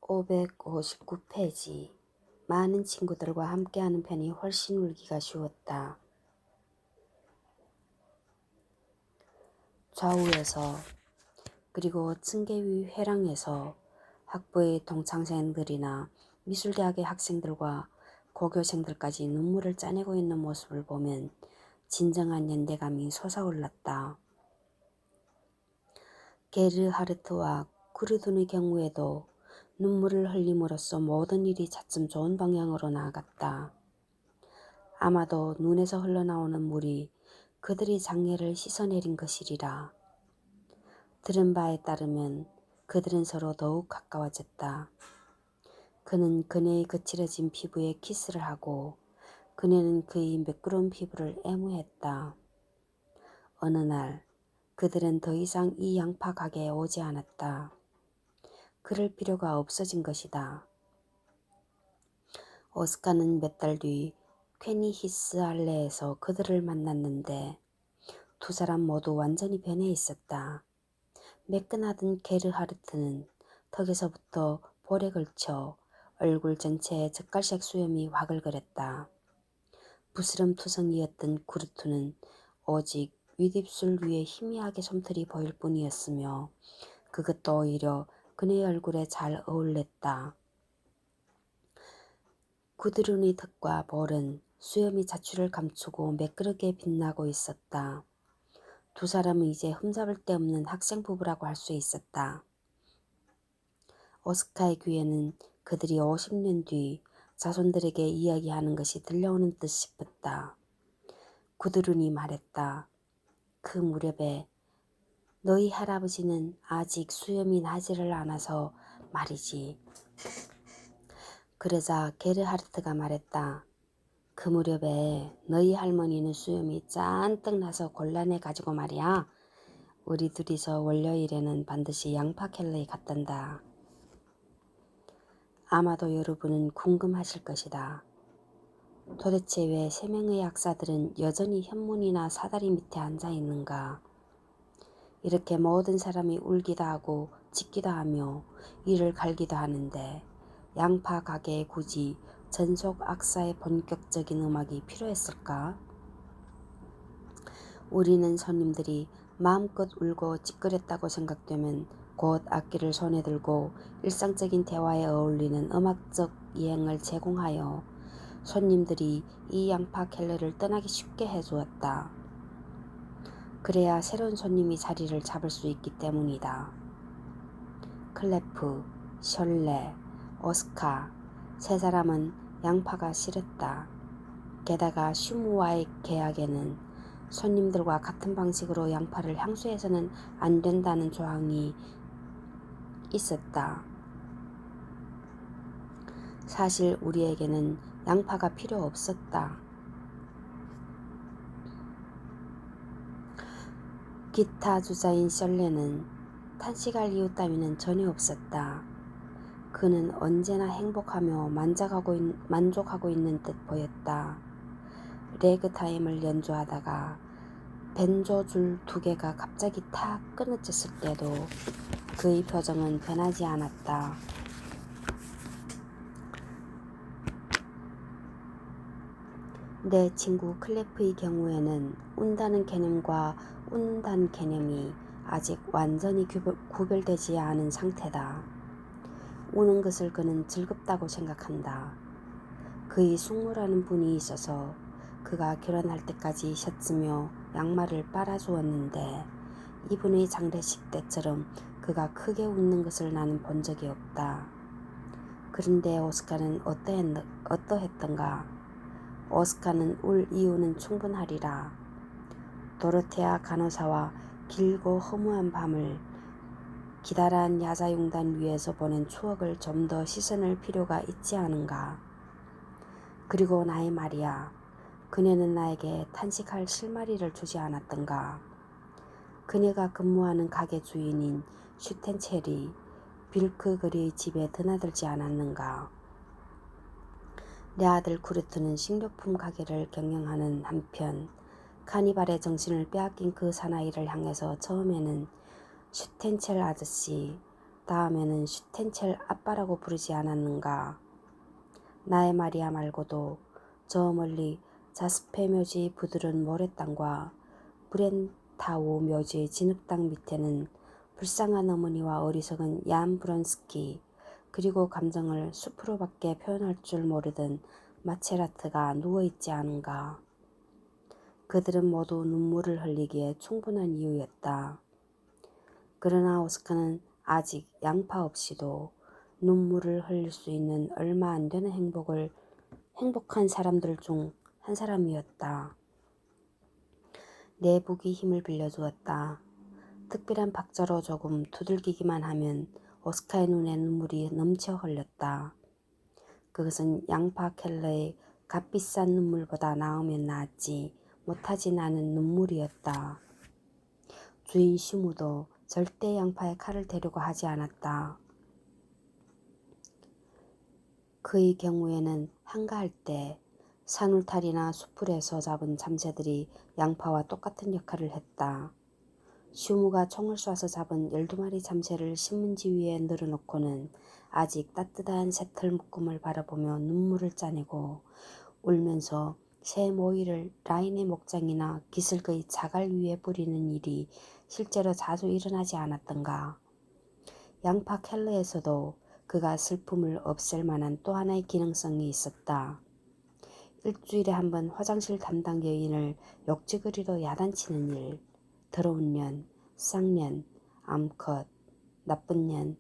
(559페이지) 많은 친구들과 함께하는 편이 훨씬 울기가 쉬웠다. 좌우에서 그리고 층계위 회랑에서 학부의 동창생들이나 미술대학의 학생들과 고교생들까지 눈물을 짜내고 있는 모습을 보면 진정한 연대감이 솟아올랐다. 게르하르트와 구르둔의 경우에도 눈물을 흘림으로써 모든 일이 차츰 좋은 방향으로 나아갔다. 아마도 눈에서 흘러나오는 물이 그들의 장애를 씻어내린 것이리라. 들은 바에 따르면 그들은 서로 더욱 가까워졌다. 그는 그녀의 거칠어진 피부에 키스를 하고 그녀는 그의 매끄러운 피부를 애무했다. 어느 날 그들은 더 이상 이 양파 가게에 오지 않았다. 그럴 필요가 없어진 것이다. 오스카는 몇 달 뒤 퀘니히스 할레에서 그들을 만났는데 두 사람 모두 완전히 변해 있었다. 매끈하던 게르하르트는 턱에서부터 볼에 걸쳐 얼굴 전체에 젓갈색 수염이 화글거렸다. 부스럼투성이었던 구르투는 오직 윗입술 위에 희미하게 솜털이 보일 뿐이었으며 그것도 오히려 그녀의 얼굴에 잘 어울렸다. 구드룬의 턱과 볼은 수염이 자취를 감추고 매끄럽게 빛나고 있었다. 두 사람은 이제 흠잡을 데 없는 학생 부부라고 할 수 있었다. 오스카의 귀에는 그들이 50년 뒤 자손들에게 이야기하는 것이 들려오는 듯 싶었다. 구드룬이 말했다. 그 무렵에 너희 할아버지는 아직 수염이 나지를 않아서 말이지. 그러자 게르하르트가 말했다. 그 무렵에 너희 할머니는 수염이 잔뜩 나서 곤란해 가지고 말이야. 우리 둘이서 월요일에는 반드시 양파 캘러에 갔단다. 아마도 여러분은 궁금하실 것이다. 도대체 왜 3명의 약사들은 여전히 현문이나 사다리 밑에 앉아 있는가? 이렇게 모든 사람이 울기도 하고 짖기도 하며 이를 갈기도 하는데 양파 가게에 굳이 전속 악사의 본격적인 음악이 필요했을까? 우리는 손님들이 마음껏 울고 찌끄렸다고 생각되면 곧 악기를 손에 들고 일상적인 대화에 어울리는 음악적 이행을 제공하여 손님들이 이 양파 켈러를 떠나기 쉽게 해주었다. 그래야 새로운 손님이 자리를 잡을 수 있기 때문이다. 클레프, 셜레, 오스카 세 사람은 양파가 싫었다. 게다가 슈무와의 계약에는 손님들과 같은 방식으로 양파를 향수해서는 안 된다는 조항이 있었다. 사실 우리에게는 양파가 필요 없었다. 기타 주자인 셜레는 탄식할 이유 따위는 전혀 없었다. 그는 언제나 행복하며 만족하고 있는 듯 보였다. 레그타임을 연주하다가 벤조 줄 2개가 갑자기 탁 끊어졌을 때도 그의 표정은 변하지 않았다. 내 친구 클레프의 경우에는 운다는 개념과 웃는다는 개념이 아직 완전히 구별되지 않은 상태다. 우는 것을 그는 즐겁다고 생각한다. 그의 숙모라는 분이 있어서 그가 결혼할 때까지 셔츠며 양말을 빨아주었는데 이분의 장례식 때처럼 그가 크게 웃는 것을 나는 본 적이 없다. 그런데 오스카는 어떠했던가? 오스카는 울 이유는 충분하리라. 도로테아 간호사와 길고 허무한 밤을 기다란 야자용단 위에서 보낸 추억을 좀 더 씻어낼 필요가 있지 않은가. 그리고 나의 말이야. 그녀는 나에게 탄식할 실마리를 주지 않았던가. 그녀가 근무하는 가게 주인인 슈텐체리 빌크거리의 집에 드나들지 않았는가. 내 아들 쿠르트는 식료품 가게를 경영하는 한편 카니발의 정신을 빼앗긴 그 사나이를 향해서 처음에는 슈텐첼 아저씨, 다음에는 슈텐첼 아빠라고 부르지 않았는가? 나의 마리아 말고도 저 멀리 자스페 묘지 부드러운 모래땅과 브렌타우 묘지의 진흙땅 밑에는 불쌍한 어머니와 어리석은 얀 브론스키, 그리고 감정을 숲으로밖에 표현할 줄 모르던 마체라트가 누워있지 않은가. 그들은 모두 눈물을 흘리기에 충분한 이유였다. 그러나 오스카는 아직 양파 없이도 눈물을 흘릴 수 있는 얼마 안 되는 행복한 사람들 중 한 사람이었다. 내복이 힘을 빌려주었다. 특별한 박자로 조금 두들기기만 하면 오스카의 눈에 눈물이 넘쳐 흘렸다. 그것은 양파 켈러의 값비싼 눈물보다 나으면 나았지 못하진 않은 눈물이었다. 주인 슈무도 절대 양파에 칼을 대려고 하지 않았다. 그의 경우에는 한가할 때 산울타리나 수풀에서 잡은 잠새들이 양파와 똑같은 역할을 했다. 슈무가 총을 쏴서 잡은 12마리 잠새를 신문지 위에 늘어놓고는 아직 따뜻한 새털 묶음을 바라보며 눈물을 짜내고 울면서 새 모이를 라인의 목장이나 기슭의 자갈 위에 뿌리는 일이 실제로 자주 일어나지 않았던가. 양파 켈러에서도 그가 슬픔을 없앨 만한 또 하나의 기능성이 있었다. 일주일에 한 번 화장실 담당 여인을 욕지거리로 야단치는 일, 더러운 년, 쌍년, 암컷, 나쁜 년,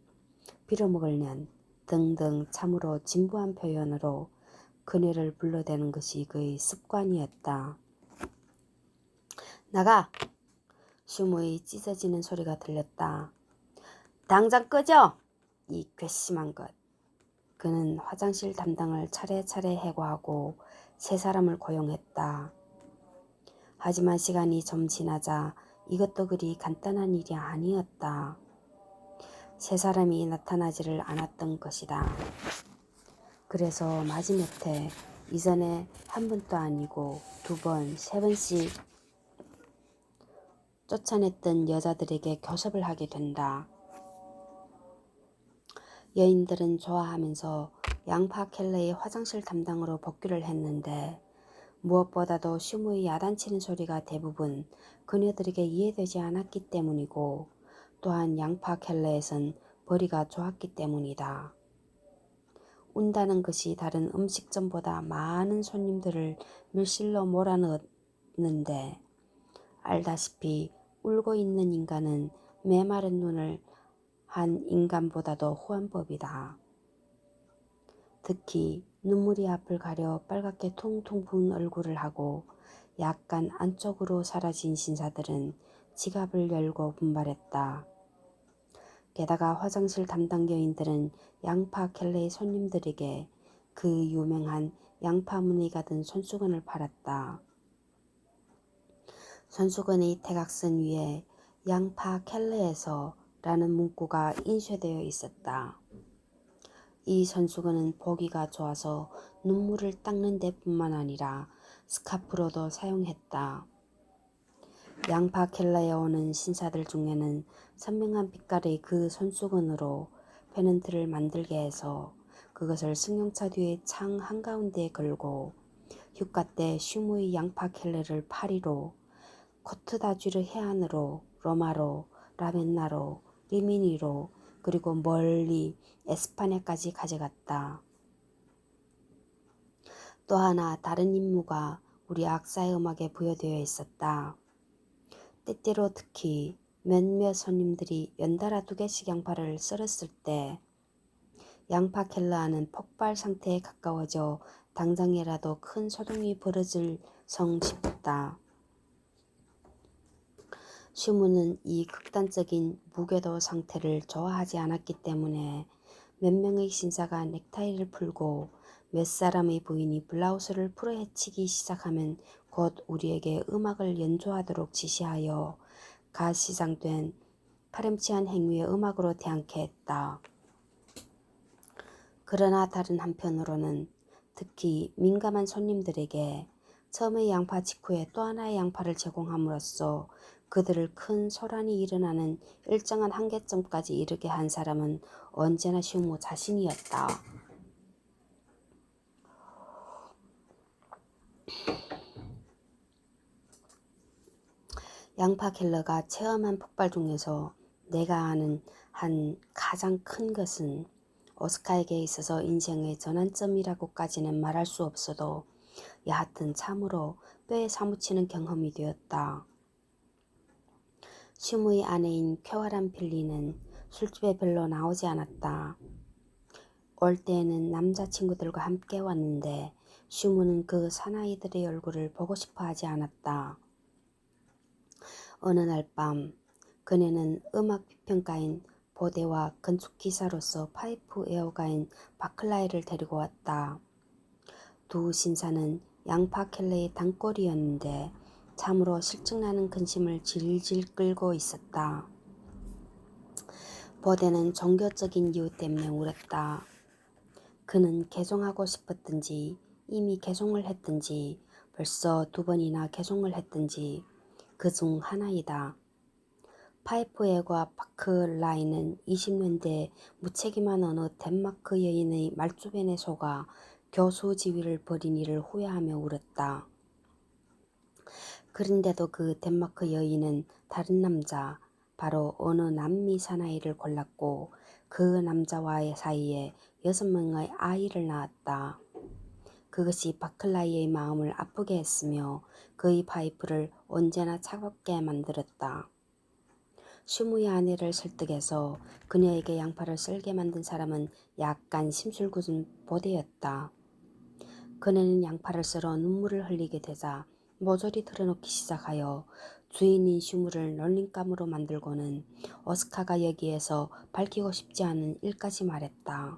빌어먹을 년 등등 참으로 진부한 표현으로 그녀를 불러대는 것이 그의 습관이었다. 나가! 슈무의 찢어지는 소리가 들렸다. 당장 꺼져! 이 괘씸한 것. 그는 화장실 담당을 차례차례 해고하고 세 사람을 고용했다. 하지만 시간이 좀 지나자 이것도 그리 간단한 일이 아니었다. 세 사람이 나타나지를 않았던 것이다. 그래서 마지못해 이전에 한 번도 아니고 두 번, 세 번씩 쫓아냈던 여자들에게 교섭을 하게 된다. 여인들은 좋아하면서 양파 켈러의 화장실 담당으로 복귀를 했는데 무엇보다도 슈무의 야단치는 소리가 대부분 그녀들에게 이해되지 않았기 때문이고 또한 양파 켈러에선 벌이가 좋았기 때문이다. 운다는 것이 다른 음식점보다 많은 손님들을 밀실로 몰아넣는데 알다시피 울고 있는 인간은 메마른 눈을 한 인간보다도 후한 법이다. 특히 눈물이 앞을 가려 빨갛게 퉁퉁 부은 얼굴을 하고 약간 안쪽으로 사라진 신사들은 지갑을 열고 분발했다. 게다가 화장실 담당 여인들은 양파 켈러의 손님들에게 그 유명한 양파 무늬가 든 손수건을 팔았다. 손수건의 태각선 위에 양파 켈러에서 라는 문구가 인쇄되어 있었다. 이 손수건은 보기가 좋아서 눈물을 닦는 데뿐만 아니라 스카프로도 사용했다. 양파 켈러에 오는 신사들 중에는 선명한 빛깔의 그 손수건으로 페넌트를 만들게 해서 그것을 승용차 뒤에 창 한가운데에 걸고 휴가 때 슈무의 양파 켈러를 파리로, 코트다쥐르 해안으로, 로마로, 라벤나로, 리미니로 그리고 멀리 에스파냐까지 가져갔다. 또 하나 다른 임무가 우리 악사의 음악에 부여되어 있었다. 때때로 특히 몇몇 손님들이 연달아 2개씩 양파를 썰었을 때 양파 켈러아는 폭발 상태에 가까워져 당장이라도 큰 소동이 벌어질 성 싶다. 슈무는 이 극단적인 무궤도 상태를 좋아하지 않았기 때문에 몇 명의 신사가 넥타이를 풀고 몇 사람의 부인이 블라우스를 풀어헤치기 시작하면 곧 우리에게 음악을 연주하도록 지시하여 가시장된 파렴치한 행위의 음악으로 대항케 했다. 그러나 다른 한편으로는 특히 민감한 손님들에게 처음의 양파 직후에 또 하나의 양파를 제공함으로써 그들을 큰 소란이 일어나는 일정한 한계점까지 이르게 한 사람은 언제나 슈모 자신이었다. 양파 켈러가 체험한 폭발 중에서 내가 아는 한 가장 큰 것은 오스카에게 있어서 인생의 전환점이라고까지는 말할 수 없어도 여하튼 참으로 뼈에 사무치는 경험이 되었다. 슈무의 아내인 쾌활한 빌리는 술집에 별로 나오지 않았다. 올 때에는 남자친구들과 함께 왔는데 슈무는 그 사나이들의 얼굴을 보고 싶어 하지 않았다. 어느 날 밤 그녀는 음악 비평가인 보데와 건축기사로서 파이프 애호가인 바클라이를 데리고 왔다. 두 신사는 양파 켈레의 단골이었는데 참으로 실증나는 근심을 질질 끌고 있었다. 보데는 종교적인 이유 때문에 울었다. 그는 개종하고 싶었든지 이미 개종을 했든지 벌써 2번이나 개종을 했든지 그 중 하나이다. 파이프웨과 바클라이는 20년대 무책임한 어느 덴마크 여인의 말주변에 속아 교수 지위를 버린 일을 후회하며 울었다. 그런데도 그 덴마크 여인은 다른 남자, 바로 어느 남미 사나이를 골랐고 그 남자와의 사이에 6명의 아이를 낳았다. 그것이 바클라이의 마음을 아프게 했으며 그의 파이프를 언제나 차갑게 만들었다. 슈무의 아내를 설득해서 그녀에게 양파를 썰게 만든 사람은 약간 심술궂은 보데였다. 그녀는 양파를 썰어 눈물을 흘리게 되자 모조리 털어놓기 시작하여 주인인 슈무를 놀림감으로 만들고는 오스카가 여기에서 밝히고 싶지 않은 일까지 말했다.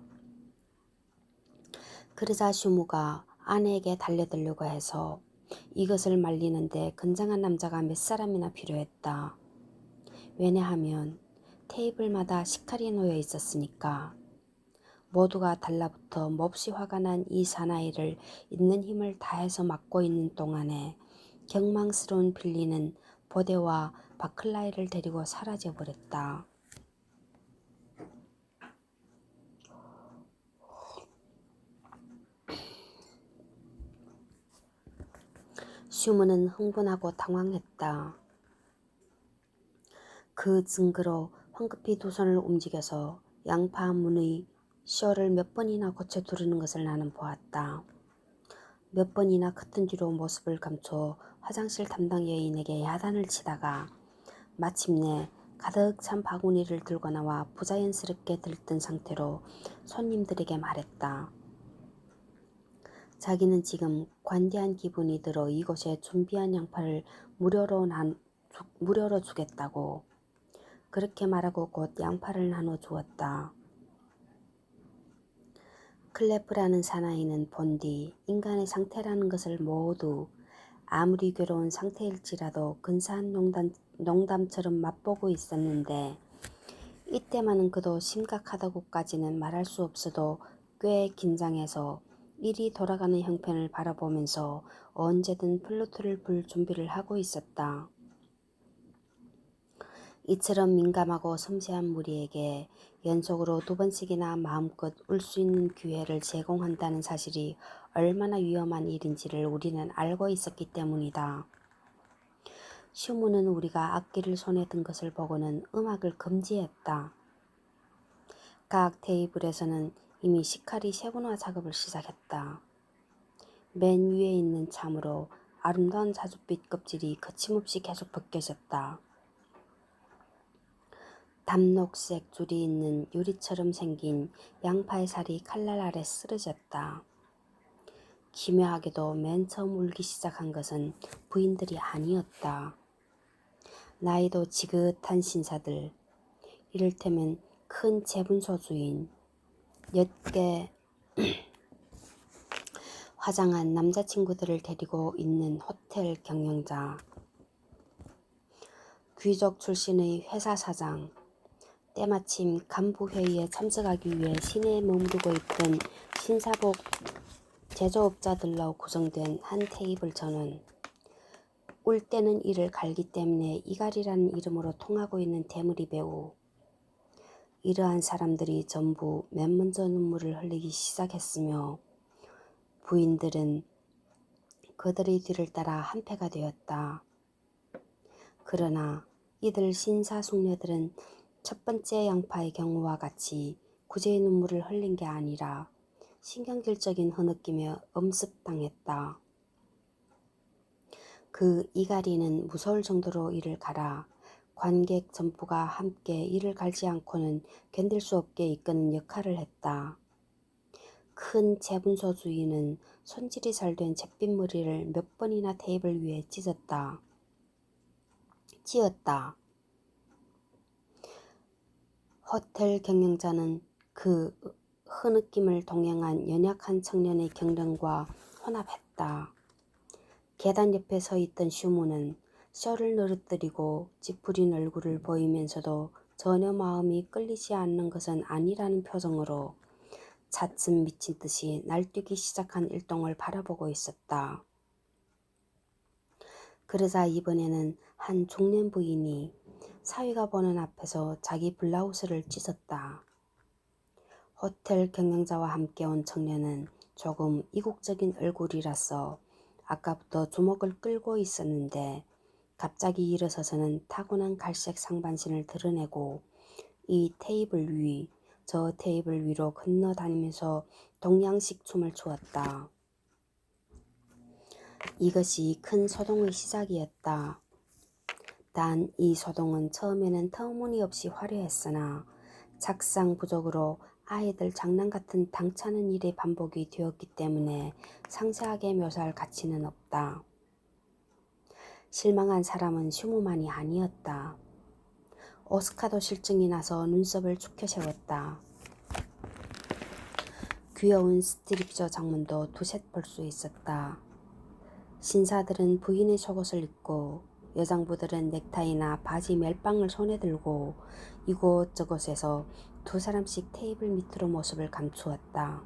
그러자 슈무가 아내에게 달려들려고 해서 이것을 말리는데 건장한 남자가 몇 사람이나 필요했다. 왜냐하면 테이블마다 식칼이 놓여 있었으니까. 모두가 달라붙어 몹시 화가 난 이 사나이를 있는 힘을 다해서 막고 있는 동안에 경망스러운 빌리는 보데와 바클라이를 데리고 사라져버렸다. 슈무는 흥분하고 당황했다. 그 증거로 황급히 두 손을 움직여서 양파 문의 쇼를 몇 번이나 고쳐 두르는 것을 나는 보았다. 몇 번이나 커튼 뒤로 모습을 감춰 화장실 담당 여인에게 야단을 치다가 마침내 가득 찬 바구니를 들고 나와 부자연스럽게 들뜬 상태로 손님들에게 말했다. 자기는 지금 관대한 기분이 들어 이곳에 준비한 양파를 무료로 주겠다고. 그렇게 말하고 곧 양파를 나눠 주었다. 클레프라는 사나이는 본 뒤 인간의 상태라는 것을 모두 아무리 괴로운 상태일지라도 근사한 농담처럼 맛보고 있었는데 이때만은 그도 심각하다고까지는 말할 수 없어도 꽤 긴장해서 일이 돌아가는 형편을 바라보면서 언제든 플루트를 불 준비를 하고 있었다. 이처럼 민감하고 섬세한 무리에게 연속으로 2번씩이나 마음껏 울 수 있는 기회를 제공한다는 사실이 얼마나 위험한 일인지를 우리는 알고 있었기 때문이다. 슈무는 우리가 악기를 손에 든 것을 보고는 음악을 금지했다. 각 테이블에서는 이미 식칼이 세분화 작업을 시작했다. 맨 위에 있는 참으로 아름다운 자줏빛 껍질이 거침없이 계속 벗겨졌다. 담록색 줄이 있는 유리처럼 생긴 양파의 살이 칼날 아래 쓰러졌다. 기묘하게도 맨 처음 울기 시작한 것은 부인들이 아니었다. 나이도 지긋한 신사들, 이를테면 큰 재분소주인, 옅게 화장한 남자친구들을 데리고 있는 호텔 경영자, 귀족 출신의 회사 사장, 때마침 간부회의에 참석하기 위해 시내에 머무르고 있던 신사복 제조업자들로 구성된 한 테이블 전원, 울 때는 이를 갈기 때문에 이갈이라는 이름으로 통하고 있는 대물이 배우. 이러한 사람들이 전부 맨 먼저 눈물을 흘리기 시작했으며 부인들은 그들의 뒤를 따라 한패가 되었다. 그러나 이들 신사숙녀들은 첫 번째 양파의 경우와 같이 구제의 눈물을 흘린 게 아니라 신경질적인 흐느낌에 엄습당했다. 그 이갈이는 무서울 정도로 이를 갈아 관객 전부가 함께 이를 갈지 않고는 견딜 수 없게 이끄는 역할을 했다. 큰 재분소 주인은 손질이 잘 된 잿빛 머리를 몇 번이나 테이블 위에 찢었다. 호텔 경영자는 그 흐느낌을 동행한 연약한 청년의 경련과 혼합했다. 계단 옆에 서 있던 슈무는 셔를 늘어뜨리고 찌푸린 얼굴을 보이면서도 전혀 마음이 끌리지 않는 것은 아니라는 표정으로 차츰 미친 듯이 날뛰기 시작한 일동을 바라보고 있었다. 그러자 이번에는 한 중년 부인이 사위가 보는 앞에서 자기 블라우스를 찢었다. 호텔 경영자와 함께 온 청년은 조금 이국적인 얼굴이라서 아까부터 주목을 끌고 있었는데 갑자기 일어서서는 타고난 갈색 상반신을 드러내고 이 테이블 위, 저 테이블 위로 건너다니면서 동양식 춤을 추었다. 이것이 큰 소동의 시작이었다. 단 이 소동은 처음에는 터무니없이 화려했으나 작상 부족으로 아이들 장난 같은 당차는 일의 반복이 되었기 때문에 상세하게 묘사할 가치는 없다. 실망한 사람은 슈무만이 아니었다. 오스카도 실증이 나서 눈썹을 축혀 세웠다. 귀여운 스트립쇼 장면도 두셋 볼 수 있었다. 신사들은 부인의 속옷을 입고 여장부들은 넥타이나 바지 멜빵을 손에 들고 이곳저곳에서 두 사람씩 테이블 밑으로 모습을 감추었다.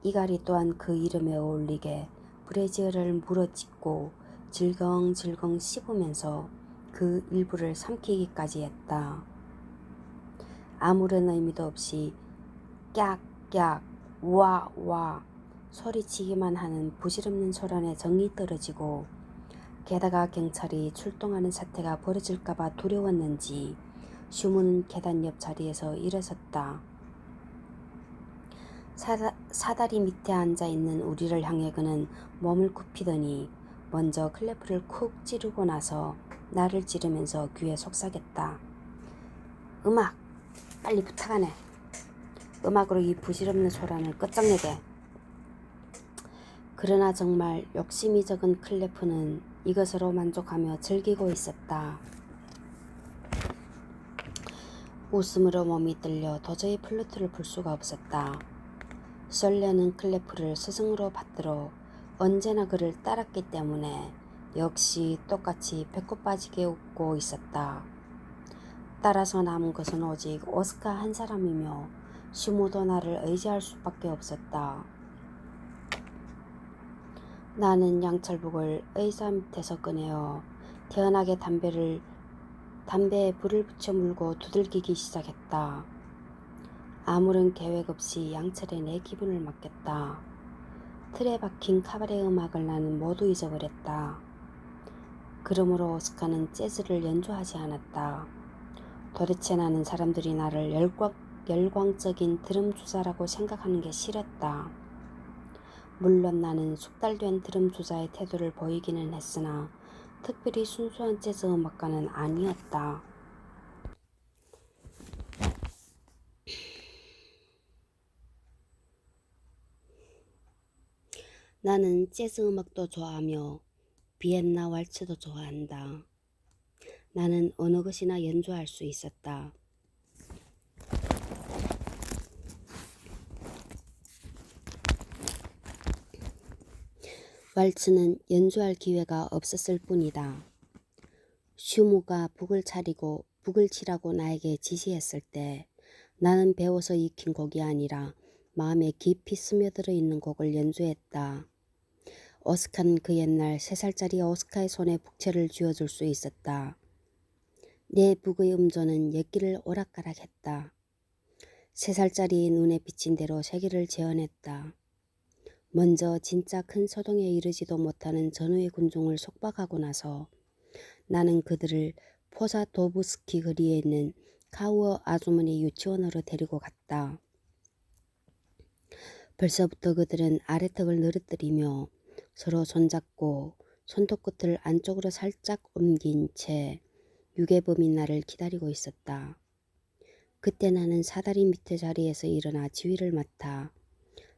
이갈이 또한 그 이름에 어울리게 브래지어를 물어찢고 질겅질겅 씹으면서 그 일부를 삼키기까지 했다. 아무런 의미도 없이 깍깍 와와 소리치기만 하는 부질없는 소란에 정이 떨어지고 게다가 경찰이 출동하는 사태가 벌어질까봐 두려웠는지 슈무는 계단 옆 자리에서 일어섰다. 사다리 밑에 앉아있는 우리를 향해 그는 몸을 굽히더니 먼저 클래프를 쿡 찌르고 나서 나를 찌르면서 귀에 속삭였다. 음악! 빨리 부탁하네. 음악으로 이 부질없는 소란을 끝장내게. 그러나 정말 욕심이 적은 클래프는 이것으로 만족하며 즐기고 있었다. 웃음으로 몸이 떨려 도저히 플루트를 불 수가 없었다. 설레는 클래프를 스승으로 받들어 언제나 그를 따랐기 때문에 역시 똑같이 배꼽 빠지게 웃고 있었다. 따라서 남은 것은 오직 오스카 한 사람이며 슈무도 나를 의지할 수밖에 없었다. 나는 양철복을 의자 밑에서 꺼내어 태연하게 담배에 불을 붙여 물고 두들기기 시작했다. 아무런 계획 없이 양철에 내 기분을 맡겼다. 틀에 박힌 카바레 음악을 나는 모두 잊어버렸다. 그러므로 오스카는 재즈를 연주하지 않았다. 도대체 나는 사람들이 나를 열광적인 드럼 주자라고 생각하는 게 싫었다. 물론 나는 숙달된 드럼 주자의 태도를 보이기는 했으나 특별히 순수한 재즈 음악가는 아니었다. 나는 재즈 음악도 좋아하며 비엔나 왈츠도 좋아한다. 나는 어느 것이나 연주할 수 있었다. 왈츠는 연주할 기회가 없었을 뿐이다. 슈무가 북을 치라고 나에게 지시했을 때 나는 배워서 익힌 곡이 아니라 마음에 깊이 스며들어 있는 곡을 연주했다. 어색한 그 옛날 3살짜리 오스카의 손에 북채를 쥐어줄 수 있었다. 내 북의 음조는 옛길을 오락가락했다. 3살짜리 눈에 비친 대로 세계를 재현했다. 먼저 진짜 큰 소동에 이르지도 못하는 전후의 군중을 속박하고 나서 나는 그들을 포사도브스키 거리에 있는 카우어 아주머니 유치원으로 데리고 갔다. 벌써부터 그들은 아래턱을 늘어뜨리며 서로 손잡고 손톱끝을 안쪽으로 살짝 옮긴 채 유괴범인 나를 기다리고 있었다. 그때 나는 사다리 밑에 자리에서 일어나 지휘를 맡아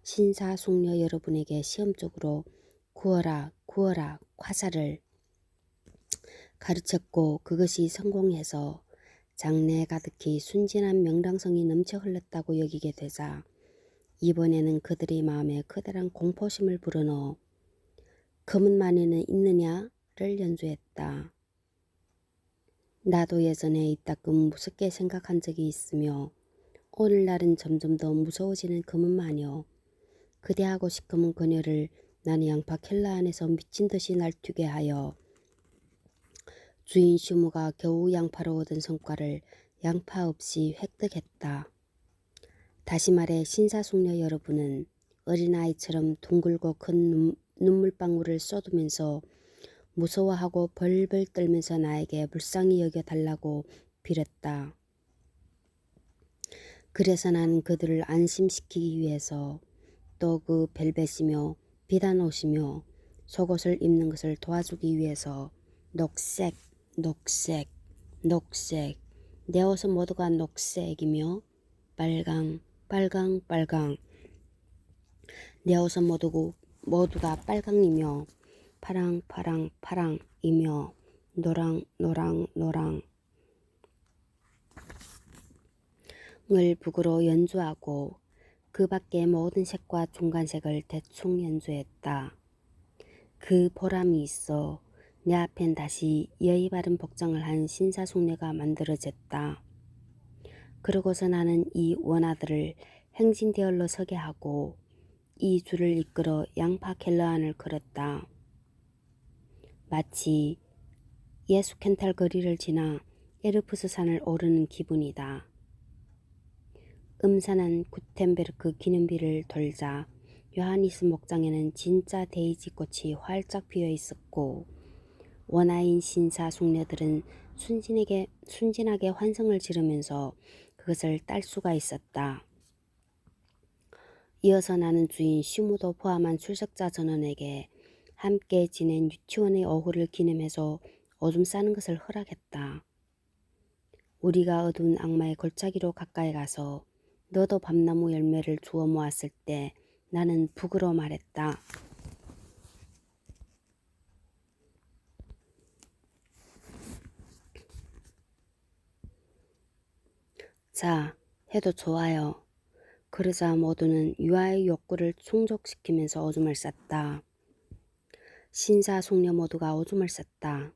신사숙녀 여러분에게 시험적으로 구어라 구어라 화살을 가르쳤고 그것이 성공해서 장래 가득히 순진한 명랑성이 넘쳐 흘렀다고 여기게 되자 이번에는 그들의 마음에 커다란 공포심을 불어넣어 검은 마녀는 있느냐를 연주했다. 나도 예전에 이따금 무섭게 생각한 적이 있으며 오늘날은 점점 더 무서워지는 검은 마녀. 그대하고 시커먼 그녀를 나는 양파 켈러 안에서 미친 듯이 날뛰게 하여 주인 슈무가 겨우 양파로 얻은 성과를 양파 없이 획득했다. 다시 말해 신사숙녀 여러분은 어린아이처럼 둥글고 큰 눈물방울을 쏟으면서 무서워하고 벌벌 떨면서 나에게 불쌍히 여겨달라고 빌었다. 그래서 나는 그들을 안심시키기 위해서 또 그 벨벳이며 비단 옷이며 속옷을 입는 것을 도와주기 위해서 녹색, 녹색, 녹색, 내 옷은 모두가 녹색이며 빨강, 빨강, 빨강, 내 옷은 모두가 빨강이며 파랑, 파랑, 파랑이며 노랑, 노랑, 노랑을 북으로 연주하고 그 밖의 모든 색과 중간색을 대충 연주했다. 그 보람이 있어 내 앞엔 다시 예의 바른 복장을 한 신사숙녀가 만들어졌다. 그러고서 나는 이 원아들을 행진대열로 서게 하고 이 줄을 이끌어 양파 켈러 안을 걸었다. 마치 예수켄탈 거리를 지나 에르푸스 산을 오르는 기분이다. 음산한 구텐베르크 기념비를 돌자 요하니스 목장에는 진짜 데이지 꽃이 활짝 피어 있었고 원아인 신사 숙녀들은 순진하게 환성을 지르면서 그것을 딸 수가 있었다. 이어서 나는 주인 슈무도 포함한 출석자 전원에게 함께 지낸 유치원의 오후를 기념해서 오줌 싸는 것을 허락했다. 우리가 어두운 악마의 골짜기로 가까이 가서 너도 밤나무 열매를 주워 모았을 때 나는 북으로 말했다. 자, 해도 좋아요. 그러자 모두는 유아의 욕구를 충족시키면서 오줌을 쌌다. 신사 숙녀 모두가 오줌을 쌌다.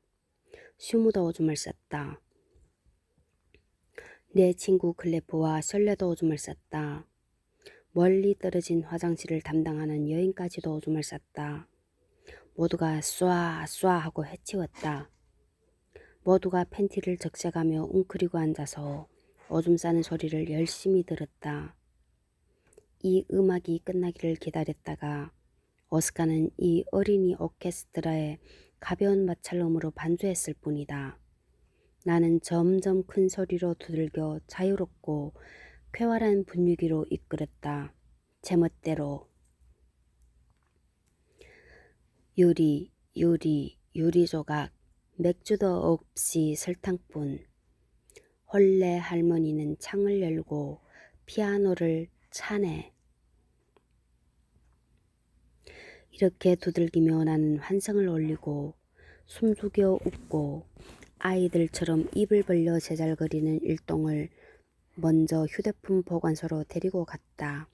슈무도 오줌을 쌌다. 내 친구 클레프와 설레도 오줌을 쌌다. 멀리 떨어진 화장실을 담당하는 여인까지도 오줌을 쌌다. 모두가 쏴 하고 해치웠다. 모두가 팬티를 적셔가며 웅크리고 앉아서 오줌 싸는 소리를 열심히 들었다. 이 음악이 끝나기를 기다렸다가 오스카는 이 어린이 오케스트라의 가벼운 마찰음으로 반주했을 뿐이다. 나는 점점 큰 소리로 두들겨 자유롭고 쾌활한 분위기로 이끌었다. 제멋대로. 유리 조각, 맥주도 없이 설탕뿐. 혼례 할머니는 창을 열고 피아노를 차네. 이렇게 두들기며 나는 환성을 올리고 숨죽여 웃고 아이들처럼 입을 벌려 제잘거리는 일동을 먼저 휴대폰 보관소로 데리고 갔다.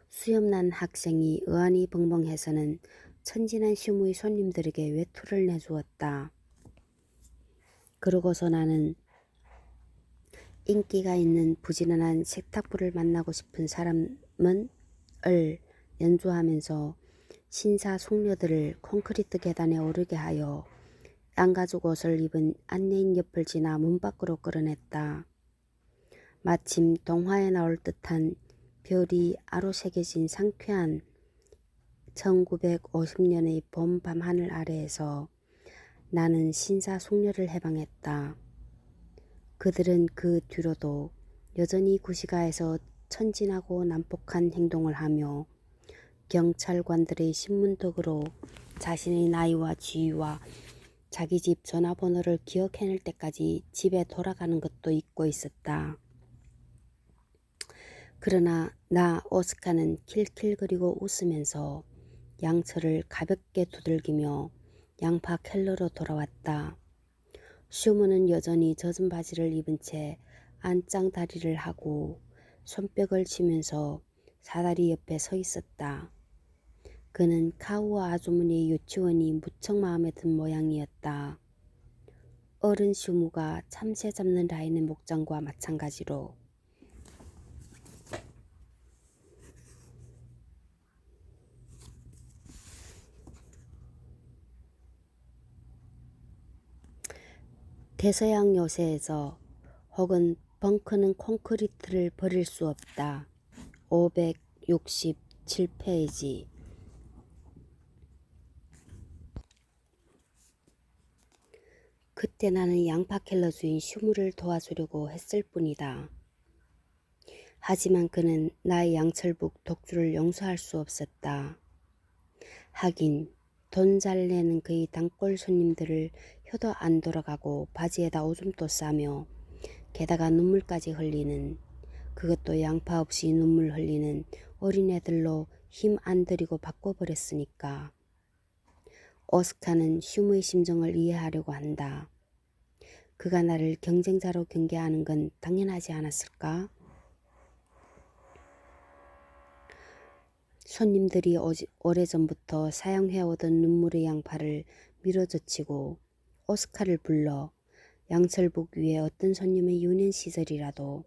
수염난 학생이 의안이 벙벙해서는 천진한 슈무의 손님들에게 외투를 내주었다. 그러고서 나는 인기가 있는 부지런한 식탁부를 만나고 싶은 사람은 을 연주하면서 신사숙녀들을 콘크리트 계단에 오르게 하여 양가죽 옷을 입은 안내인 옆을 지나 문 밖으로 끌어냈다. 마침 동화에 나올 듯한 별이 아로 새겨진 상쾌한 1950년의 봄 밤하늘 아래에서 나는 신사숙녀를 해방했다. 그들은 그 뒤로도 여전히 구시가에서 천진하고 난폭한 행동을 하며 경찰관들의 신문덕으로 자신의 나이와 지위와 자기 집 전화번호를 기억해낼 때까지 집에 돌아가는 것도 잊고 있었다. 그러나 나 오스카는 킬킬거리고 웃으면서 양철을 가볍게 두들기며 양파 켈러로 돌아왔다. 슈무는 여전히 젖은 바지를 입은 채 안짱다리를 하고 손뼉을 치면서 사다리 옆에 서 있었다. 그는 카우아 아주머니의 유치원이 무척 마음에 든 모양이었다. 어른 슈무가 참새 잡는 라인의 목장과 마찬가지로 대서양 요새에서 혹은 벙커는 콘크리트를 버릴 수 없다. 567페이지. 그때 나는 양파켈러 주인 슈무를 도와주려고 했을 뿐이다. 하지만 그는 나의 양철북 독주를 용서할 수 없었다. 하긴 돈 잘 내는 그의 단골 손님들을 혀도 안 돌아가고 바지에다 오줌도 싸며 게다가 눈물까지 흘리는, 그것도 양파 없이 눈물 흘리는 어린애들로 힘 안 들이고 바꿔버렸으니까. 오스카는 슈무의 심정을 이해하려고 한다. 그가 나를 경쟁자로 경계하는 건 당연하지 않았을까? 손님들이 오래전부터 사용해오던 눈물의 양파를 밀어젖히고 오스카를 불러 양철북 위에 어떤 손님의 유년 시절이라도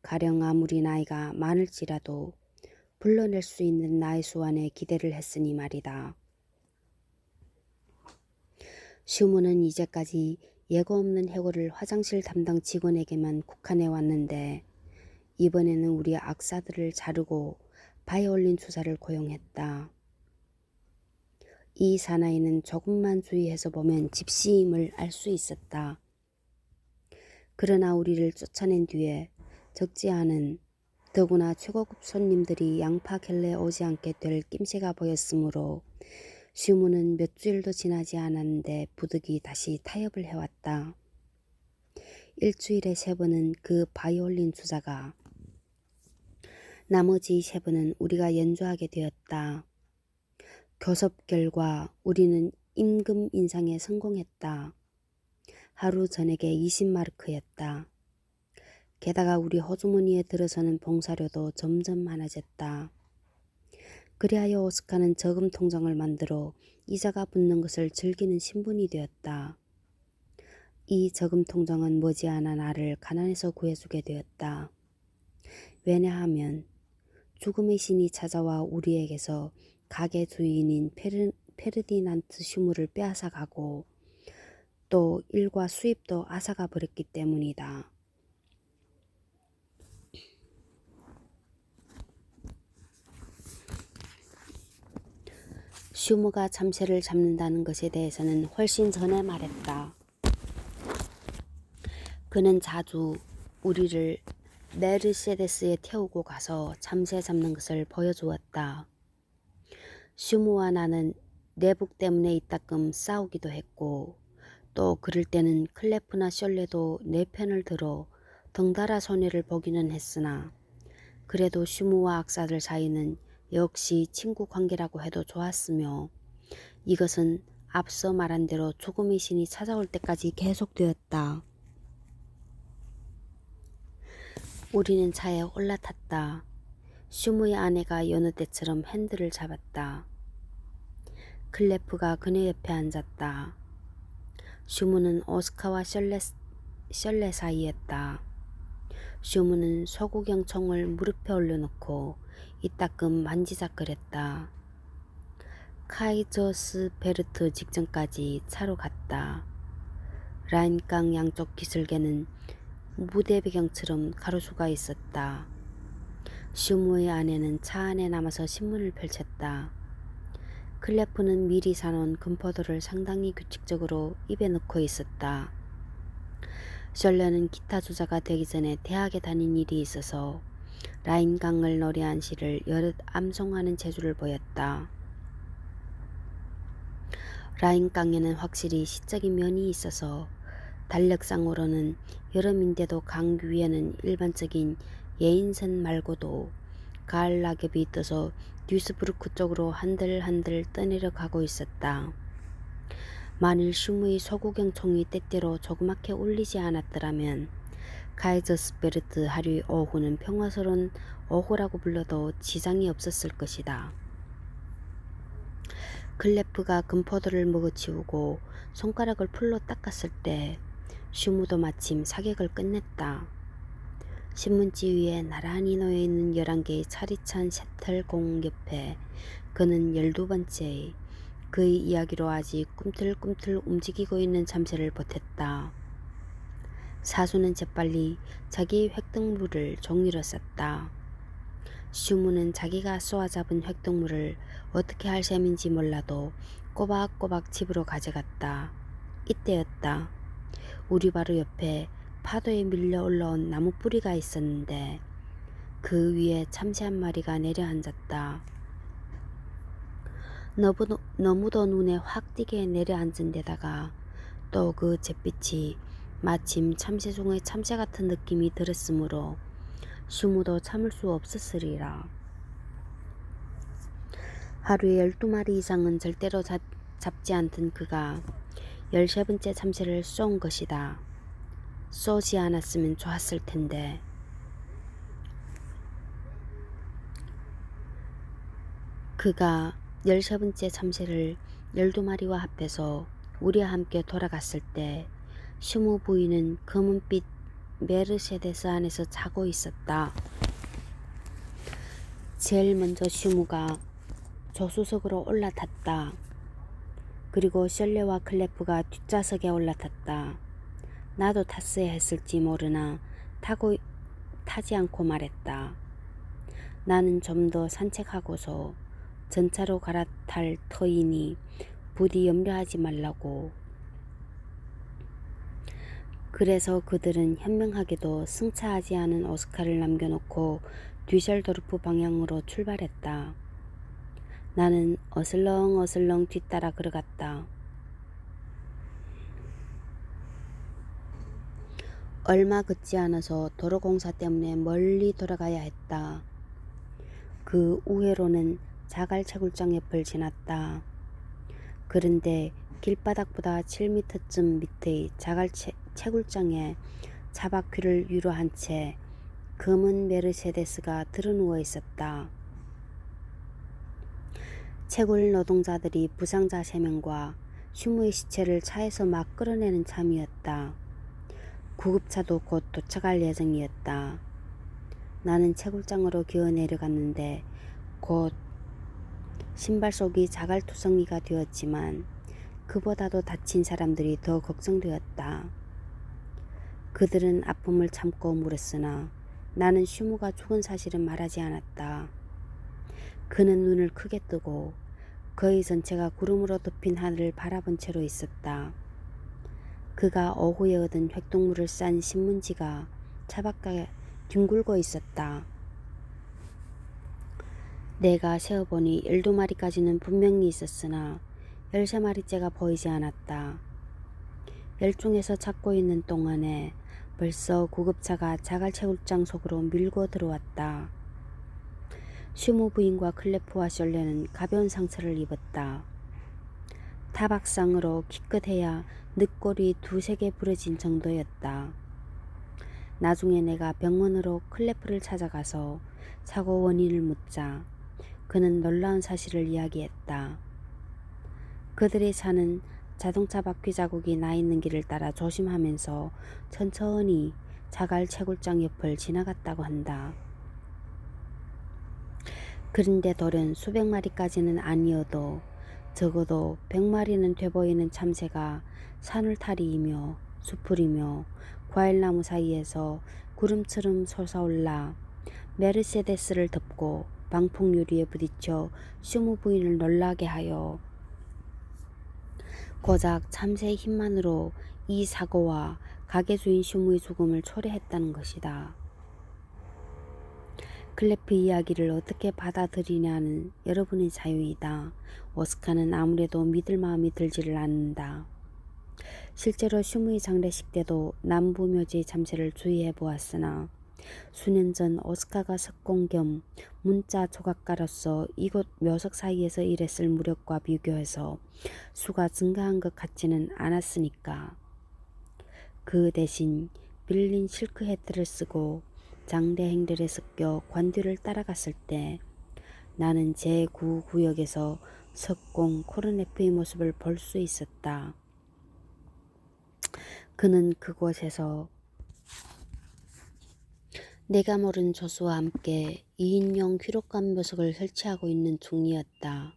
가령 아무리 나이가 많을지라도 불러낼 수 있는 나의 수완에 기대를 했으니 말이다. 슈무는 이제까지 예고 없는 해고를 화장실 담당 직원에게만 국한해 왔는데 이번에는 우리 악사들을 자르고 바이올린 주사를 고용했다. 이 사나이는 조금만 주의해서 보면 집시임을 알 수 있었다. 그러나 우리를 쫓아낸 뒤에 적지 않은, 더구나 최고급 손님들이 양파 켈레에 오지 않게 될 낌새가 보였으므로 슈무는 몇 주일도 지나지 않았는데 부득이 다시 타협을 해왔다. 일주일에 3번은 그 바이올린 주자가, 나머지 3번은 우리가 연주하게 되었다. 교섭 결과 우리는 임금 인상에 성공했다. 하루 전액에 20마르크였다. 게다가 우리 호주머니에 들어서는 봉사료도 점점 많아졌다. 그리하여 오스카는 저금 통장을 만들어 이자가 붙는 것을 즐기는 신분이 되었다. 이 저금 통장은 머지않아 나를 가난에서 구해주게 되었다. 왜냐하면 죽음의 신이 찾아와 우리에게서 가게 주인인 페르디난트 슈무를 빼앗아가고 또 일과 수입도 앗아가 버렸기 때문이다. 슈무가 참새를 잡는다는 것에 대해서는 훨씬 전에 말했다. 그는 자주 우리를 메르세데스에 태우고 가서 참새 잡는 것을 보여주었다. 슈무와 나는 내북 때문에 이따금 싸우기도 했고 또 그럴 때는 클레프나 셜레도 내 편을 들어 덩달아 손해를 보기는 했으나 그래도 슈무와 악사들 사이는 역시 친구 관계라고 해도 좋았으며 이것은 앞서 말한 대로 죽음의 신이 찾아올 때까지 계속되었다. 우리는 차에 올라탔다. 슈무의 아내가 여느 때처럼 핸들을 잡았다. 클레프가 그녀 옆에 앉았다. 슈무는 오스카와 셜레 사이였다. 슈무는 소구경 총을 무릎에 올려놓고 이따금 만지작거렸다. 카이저스베르트 직전까지 차로 갔다. 라인강 양쪽 기슭에는 무대 배경처럼 가로수가 있었다. 슈무의 아내는 차 안에 남아서 신문을 펼쳤다. 클레프는 미리 사놓은 금포도를 상당히 규칙적으로 입에 넣고 있었다. 셜레는 기타 조자가 되기 전에 대학에 다닌 일이 있어서 라인강을 노래한 시를 여럿 암송하는 재주를 보였다. 라인강에는 확실히 시적인 면이 있어서 달력상으로는 여름인데도 강 위에는 일반적인 예인선 말고도 가을 낙엽이 떠서 듀스부르크 쪽으로 한들한들 떠내려 가고 있었다. 만일 슈무의 소구경 총이 때때로 조그맣게 울리지 않았더라면 카이저스베르트 하류의 오후는 평화스러운 오후라고 불러도 지장이 없었을 것이다. 클레프가 금포도를 먹어치우고 손가락을 풀로 닦았을 때 슈무도 마침 사격을 끝냈다. 신문지 위에 나란히 놓여있는 11개의 차리찬 셔틀공 옆에 그는 12번째 그의 이야기로 아직 꿈틀꿈틀 움직이고 있는 잠새를 보탰다. 사수는 재빨리 자기의 획득물을 종이로 쌌다. 슈무는 자기가 쏘아잡은 획득물을 어떻게 할 셈인지 몰라도 꼬박꼬박 집으로 가져갔다. 이때였다. 우리 바로 옆에 파도에 밀려 올라온 나무 뿌리가 있었는데 그 위에 참새 한 마리가 내려앉았다. 너무도 눈에 확 띄게 내려앉은 데다가 또 그 잿빛이 마침 참새송의 참새 같은 느낌이 들었으므로 슈무도 참을 수 없었으리라. 하루에 12마리 이상은 절대로 잡지 않던 그가 13번째 참새를 쏜 것이다. 쏘지 않았으면 좋았을 텐데. 그가 13번째 참새를 12마리와 합해서 우리와 함께 돌아갔을 때 슈무 부인은 검은빛 메르세데스 안에서 자고 있었다. 제일 먼저 슈무가 조수석으로 올라탔다. 그리고 셜레와 클레프가 뒷좌석에 올라탔다. 나도 탔어야 했을지 모르나 타지 않고 말했다. 나는 좀 더 산책하고서 전차로 갈아탈 터이니 부디 염려하지 말라고. 그래서 그들은 현명하게도 승차하지 않은 오스카를 남겨놓고 뒤셜도르프 방향으로 출발했다. 나는 어슬렁어슬렁 뒤따라 걸어갔다. 얼마 걷지 않아서 도로공사 때문에 멀리 돌아가야 했다. 그 우회로는 자갈채굴장 옆을 지났다. 그런데 길바닥보다 7미터쯤 밑의 자갈채굴장에 차바퀴를 위로 한 채 검은 메르세데스가 드러누워 있었다. 채굴 노동자들이 부상자 3명과 슈무의 시체를 차에서 막 끌어내는 참이었다. 구급차도 곧 도착할 예정이었다. 나는 채굴장으로 기어 내려갔는데 곧 신발 속이 자갈투성이가 되었지만 그보다도 다친 사람들이 더 걱정되었다. 그들은 아픔을 참고 물었으나 나는 슈무가 죽은 사실은 말하지 않았다. 그는 눈을 크게 뜨고 거의 전체가 구름으로 덮인 하늘을 바라본 채로 있었다. 그가 오후에 얻은 획독물을 싼 신문지가 차바깥에 뒹굴고 있었다. 내가 세어보니 12마리까지는 분명히 있었으나 13마리째가 보이지 않았다. 열중해서 찾고 있는 동안에 벌써 구급차가 자갈채굴장 속으로 밀고 들어왔다. 슈무 부인과 클레프와 셜레는 가벼운 상처를 입었다. 타박상으로 기껏해야 늑골이 2-3개 부러진 정도였다. 나중에 내가 병원으로 클레프를 찾아가서 사고 원인을 묻자 그는 놀라운 사실을 이야기했다. 그들의 차는 자동차 바퀴 자국이 나 있는 길을 따라 조심하면서 천천히 자갈채굴장 옆을 지나갔다고 한다. 그런데 돌연 수백 마리까지는 아니어도 적어도 100마리는 돼 보이는 참새가 산울타리이며 수풀이며 과일나무 사이에서 구름처럼 솟아올라 메르세데스를 덮고 방풍 유리에 부딪혀 슈무 부인을 놀라게 하여 고작 참새의 힘만으로 이 사고와 가게 주인 슈무의 죽음을 초래했다는 것이다. 클레프 이야기를 어떻게 받아들이냐는 여러분의 자유이다. 오스카는 아무래도 믿을 마음이 들지를 않는다. 실제로 슈무의 장례식 때도 남부묘지의 참새를 주의해 보았으나 수년 전 오스카가 석공 겸 문자 조각가로서 이곳 묘석 사이에서 일했을 무렵과 비교해서 수가 증가한 것 같지는 않았으니까. 그 대신 빌린 실크 해트를 쓰고 장대 행렬에 섞여 관뒤를 따라갔을 때 나는 제9구역에서 석공 코르네프의 모습을 볼 수 있었다. 그는 그곳에서 내가 모른 조수와 함께 2인용 기록관 묘석을 설치하고 있는 중이었다.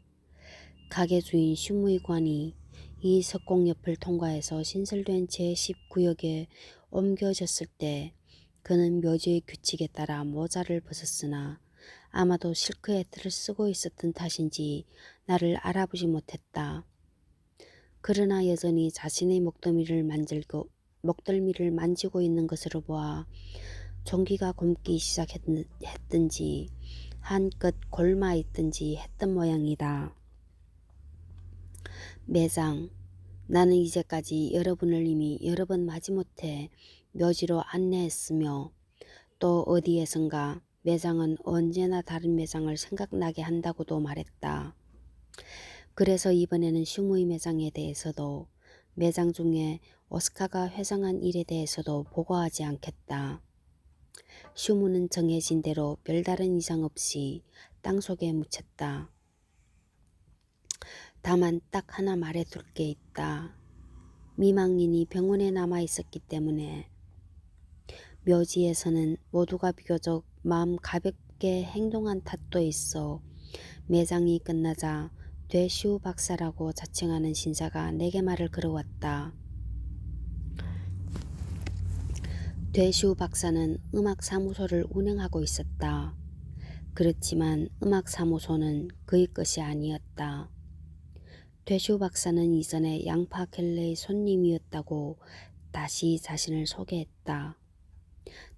가게 주인 슈무의 관이 이 석공 옆을 통과해서 신설된 제10구역에 옮겨졌을 때 그는 묘지의 규칙에 따라 모자를 벗었으나 아마도 실크 해트를 쓰고 있었던 탓인지 나를 알아보지 못했다. 그러나 여전히 자신의 목덜미를 만지고 있는 것으로 보아 종기가 굼기 시작했든지 한껏 골마 있든지 했던 모양이다. 매장, 나는 이제까지 여러분을 이미 여러 번 마지못해 묘지로 안내했으며 또 어디에선가 매장은 언제나 다른 매장을 생각나게 한다고도 말했다. 그래서 이번에는 슈무의 매장에 대해서도 매장 중에 오스카가 회장한 일에 대해서도 보고하지 않겠다. 슈무는 정해진 대로 별다른 이상 없이 땅속에 묻혔다. 다만 딱 하나 말해둘 게 있다. 미망인이 병원에 남아있었기 때문에 묘지에서는 모두가 비교적 마음 가볍게 행동한 탓도 있어 매장이 끝나자 되슈 박사라고 자칭하는 신사가 내게 말을 걸어왔다. 되슈 박사는 음악사무소를 운영하고 있었다. 그렇지만 음악사무소는 그의 것이 아니었다. 되슈 박사는 이전에 양파 켈레의 손님이었다고 다시 자신을 소개했다.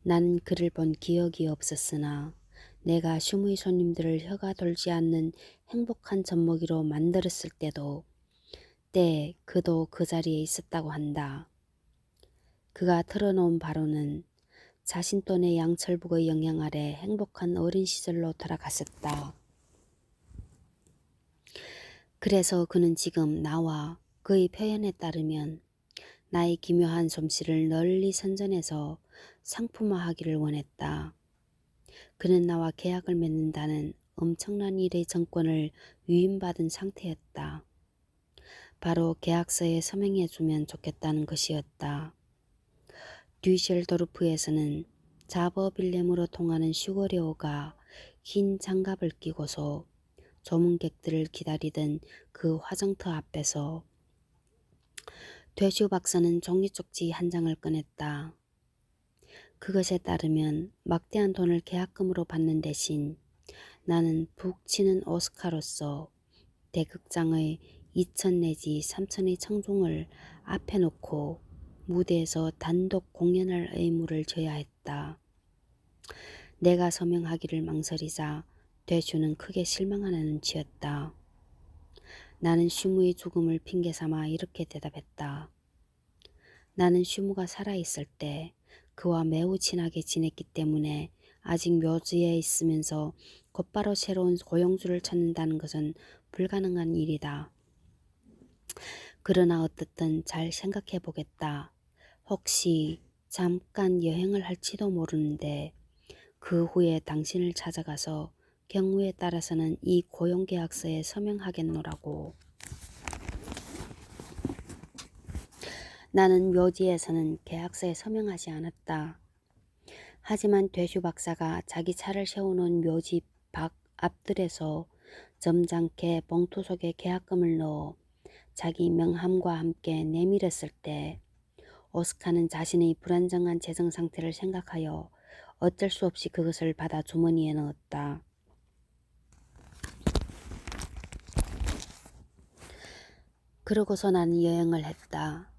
난 그를 본 기억이 없었으나 내가 슈무의 손님들을 혀가 돌지 않는 행복한 젖먹이로 만들었을 때도 그도 그 자리에 있었다고 한다. 그가 털어놓은 바로는 자신 또내 양철북의 영향 아래 행복한 어린 시절로 돌아갔었다. 그래서 그는 지금 나와 그의 표현에 따르면 나의 기묘한 솜씨를 널리 선전해서 상품화하기를 원했다. 그는 나와 계약을 맺는다는 엄청난 일의 정권을 위임받은 상태였다. 바로 계약서에 서명해주면 좋겠다는 것이었다. 듀셀도르프에서는 자버빌렘으로 통하는 슈거레오가 흰 장갑을 끼고서 조문객들을 기다리던 그 화정터 앞에서 되슈 박사는 종이쪽지 한 장을 꺼냈다. 그것에 따르면 막대한 돈을 계약금으로 받는 대신 나는 푹 치는 오스카로서 대극장의 2천 내지 3천의 청중을 앞에 놓고 무대에서 단독 공연할 의무를 져야 했다. 내가 서명하기를 망설이자 되슈는 크게 실망하는 눈치였다. 나는 슈무의 죽음을 핑계삼아 이렇게 대답했다. 나는 슈무가 살아있을 때 그와 매우 친하게 지냈기 때문에 아직 묘지에 있으면서 곧바로 새로운 고용주를 찾는다는 것은 불가능한 일이다. 그러나 어떻든 잘 생각해 보겠다. 혹시 잠깐 여행을 할지도 모르는데 그 후에 당신을 찾아가서 경우에 따라서는 이 고용계약서에 서명하겠노라고. 나는 묘지에서는 계약서에 서명하지 않았다. 하지만 되슈 박사가 자기 차를 세워놓은 묘지 밖 앞들에서 점잖게 봉투 속에 계약금을 넣어 자기 명함과 함께 내밀었을 때 오스카는 자신의 불안정한 재정 상태를 생각하여 어쩔 수 없이 그것을 받아 주머니에 넣었다. 그러고서 나는 여행을 했다.